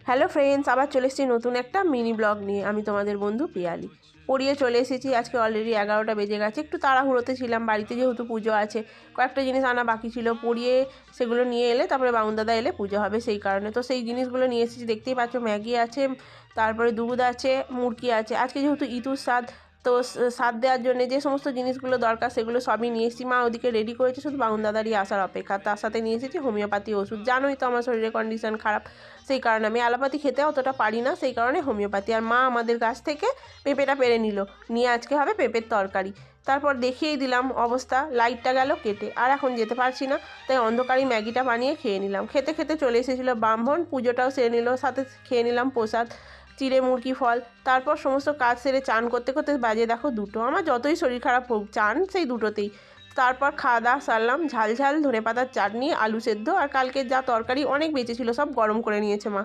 Hello friends, আবার চলে এসেছি নতুন একটা মিনি ব্লগ নিয়ে। আমি তোমাদের বন্ধু পিয়ালি। পড়িয়ে চলে এসেছি। আজকে অলরেডি 11টা বেজে গেছে। একটু তাড়াহুড়োতে ছিলাম, বাড়িতে যেহেতু পুজো আছে, কয়েকটা জিনিস আনা বাকি ছিল। পড়িয়ে সেগুলো নিয়ে এলে তারপরে বাউনদাদা এলে পুজো হবে, সেই কারণে তো সেই জিনিসগুলো নিয়ে এসেছি। দেখতেই পাচ্ছ, ম্যাগি আছে, তারপরে দুধ আছে, মুরগি আছে। আজকে যেহেতু ইতুর স্বাদ, তো স্বাদ দেওয়ার জন্য যে সমস্ত জিনিসগুলো দরকার সেগুলো সবই নিয়ে এসেছি। মা ওদিকে রেডি করেছে, শুধু বাউনদাদারই আসার অপেক্ষা। তার সাথে নিয়ে এসেছি হোমিওপ্যাথি ওষুধ। জানোই তো আমার শরীরের কন্ডিশন খারাপ, সেই কারণে আমি অ্যালোপ্যাথি খেতে অতটা পারি না, সেই কারণে হোমিওপ্যাথি। আর মা আমাদের গাছ থেকে পেঁপেটা পেরে নিল, নিয়ে আজকে হবে পেঁপের তরকারি। তারপর দেখিয়েই দিলাম অবস্থা, লাইটটা গেল কেটে, আর এখন যেতে পারছি না, তাই অন্ধকারই ম্যাগিটা বানিয়ে খেয়ে নিলাম। খেতে খেতে চলে এসেছিলো ব্রাহ্মণ, পুজোটাও সেরে নিল, সাথে খেয়ে নিলাম প্রসাদ, চিড়ে মুরগি ফল। তারপর সমস্ত কাজ সেরে চান করতে করতে বাজে দেখো 2টো। আমার যতই শরীর খারাপ হোক, চান সেই 2টোতেই। তারপর খাওয়া দাওয়া সারলাম। ঝাল ঝাল ধনেপাতার চাটনি, আলু সেদ্ধ, আর কালকের যা তরকারি অনেক বেঁচে ছিল, সব গরম করে নিয়েছে মা।